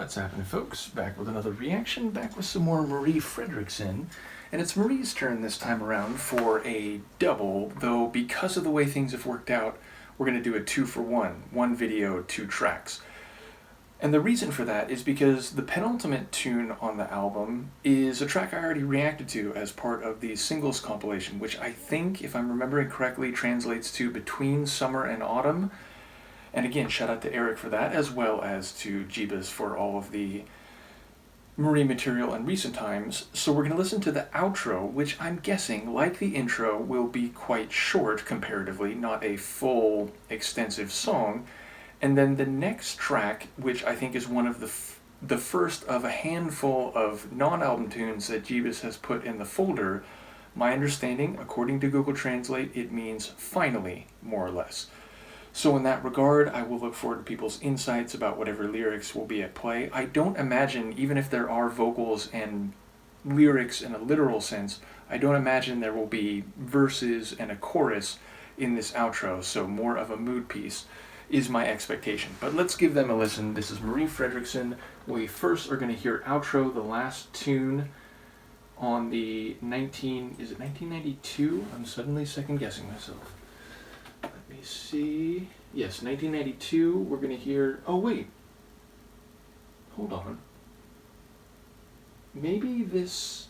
What's happening, folks? Back with another reaction, back with some more Marie Fredriksson. And it's Marie's turn this time around for a double, though because of the way things have worked out, we're going to do a 2-for-1. One video, 2 tracks. And the reason for that is because the penultimate tune on the album is a track I already reacted to as part of the singles compilation, which I think, if I'm remembering correctly, translates to Between Summer and Autumn. And again, shout out to Eric for that, as well as to Gebus for all of the Marie material in recent times. So we're going to listen to the outro, which I'm guessing, like the intro, will be quite short comparatively, not a full, extensive song. And then the next track, which I think is one of the first of a handful of non-album tunes that Gebus has put in the folder, my understanding, according to Google Translate, it means finally, more or less. So in that regard, I will look forward to people's insights about whatever lyrics will be at play. I don't imagine, even if there are vocals and lyrics in a literal sense, I don't imagine there will be verses and a chorus in this outro, so more of a mood piece is my expectation. But let's give them a listen. This is Marie Fredriksson. We first are going to hear outro, the last tune on the is it 1992? I'm suddenly second guessing myself. Let me see. Yes, 1992. We're going to hear... Oh, wait. Hold on. Maybe this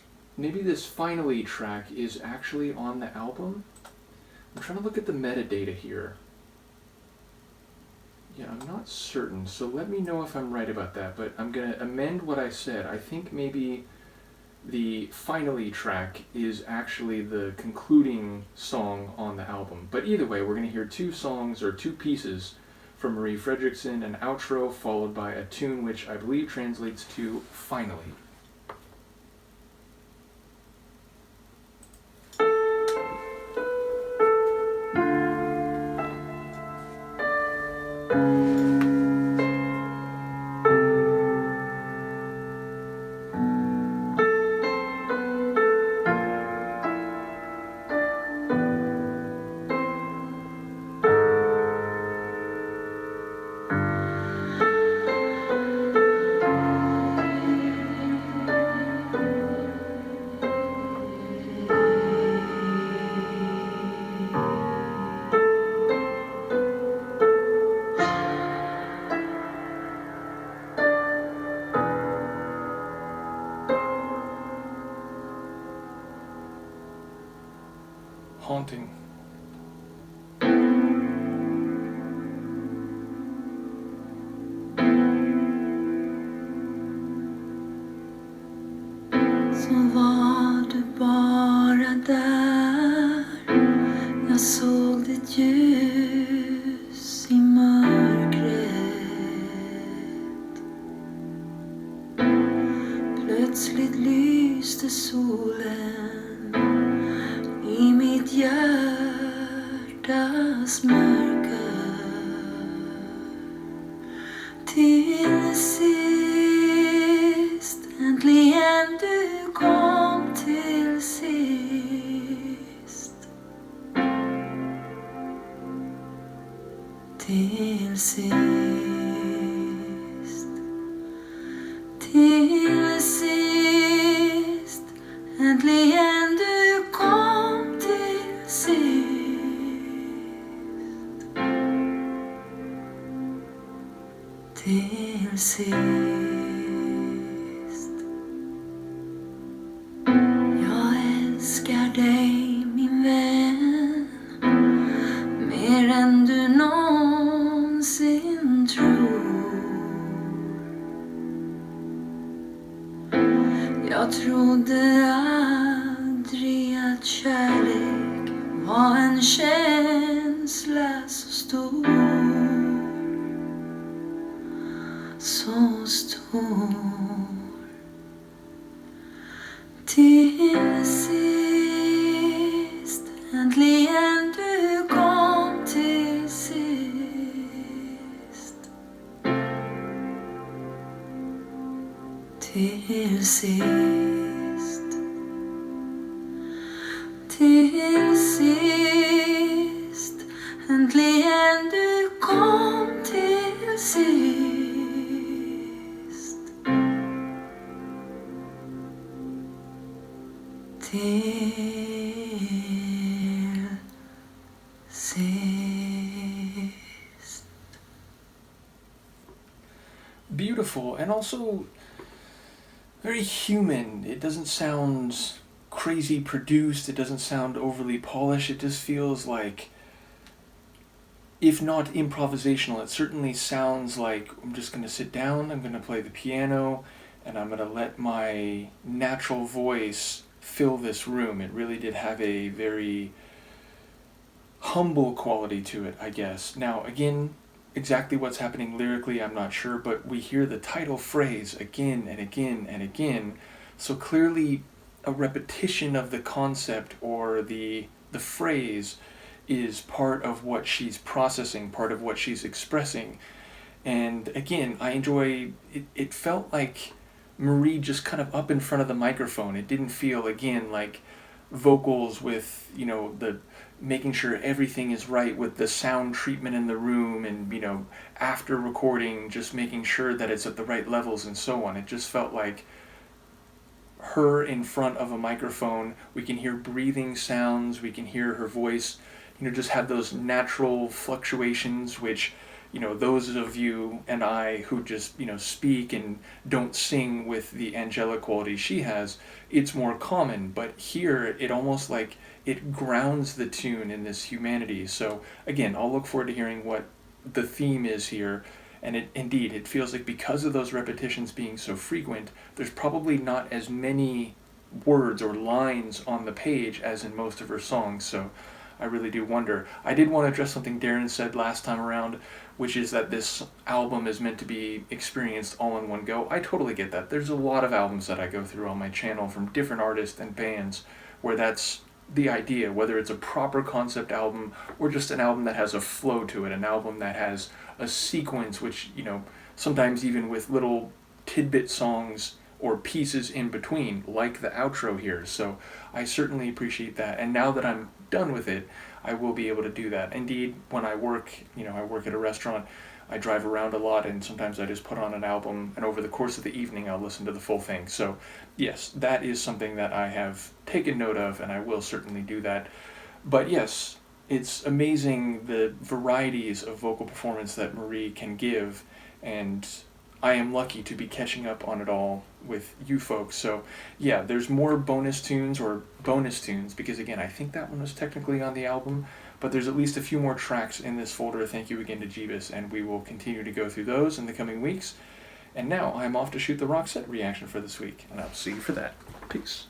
Finally track is actually on the album? I'm trying to look at the metadata here. Yeah, I'm not certain, so let me know if I'm right about that, but I'm going to amend what I said. I think maybe the Finally track is actually the concluding song on the album. But either way, we're going to hear 2 songs, or 2 pieces from Marie Fredriksson, an outro followed by a tune which I believe translates to Finally. Haunting. Så var du bara där. Jag såg ditt ljus i mörkret. Plötsligt lyste solen i mitt hjärtas mörker. Till sist, äntligen du kom till sist. Till sist. Till sist, äntligen du kom till sist. Till sist. Jag älskar dig, min vän, mer än du någonsin tror. Jag trodde aldrig att kärlek var en känsla så stor. Så stor. Till sist, äntligen du kom till sist. Till sist. Till sist, äntligen du kom till sist. till sist. Beautiful, and also very human. It doesn't sound crazy produced, it doesn't sound overly polished, it just feels like, if not improvisational, it certainly sounds like I'm just going to sit down, I'm going to play the piano, and I'm going to let my natural voice fill this room. It really did have a very humble quality to it, I guess. Now, again, exactly what's happening lyrically, I'm not sure, but we hear the title phrase again and again and again, so clearly a repetition of the concept or the phrase is part of what she's processing, part of what she's expressing. And again, I enjoy it. It felt like Marie just kind of up in front of the microphone. It didn't feel, again, like vocals with, the making sure everything is right with the sound treatment in the room, and after recording just making sure that it's at the right levels and so on. It just felt like her in front of a microphone. We can hear breathing sounds, we can hear her voice just have those natural fluctuations, which those of you and I who just speak and don't sing with the angelic quality she has, it's more common. But here it almost like it grounds the tune in this humanity. So again, I'll look forward to hearing what the theme is here. And it feels like, because of those repetitions being so frequent, there's probably not as many words or lines on the page as in most of her songs. So I really do wonder. I did want to address something Darren said last time around, which is that this album is meant to be experienced all in one go. I totally get that. There's a lot of albums that I go through on my channel from different artists and bands where that's the idea, whether it's a proper concept album or just an album that has a flow to it, an album that has a sequence, which, sometimes even with little tidbit songs or pieces in between, like the outro here. So I certainly appreciate that. And now that I'm done with it, I will be able to do that. Indeed, when I work, I work at a restaurant, I drive around a lot, and sometimes I just put on an album, and over the course of the evening I'll listen to the full thing. So yes, that is something that I have taken note of, and I will certainly do that. But yes, it's amazing the varieties of vocal performance that Marie can give, and I am lucky to be catching up on it all with you folks. So yeah, there's more bonus tunes, because again, I think that one was technically on the album, but there's at least a few more tracks in this folder. Thank you again to Gebus, and we will continue to go through those in the coming weeks. And now I'm off to shoot the rock set reaction for this week, and I'll see you for that. Peace.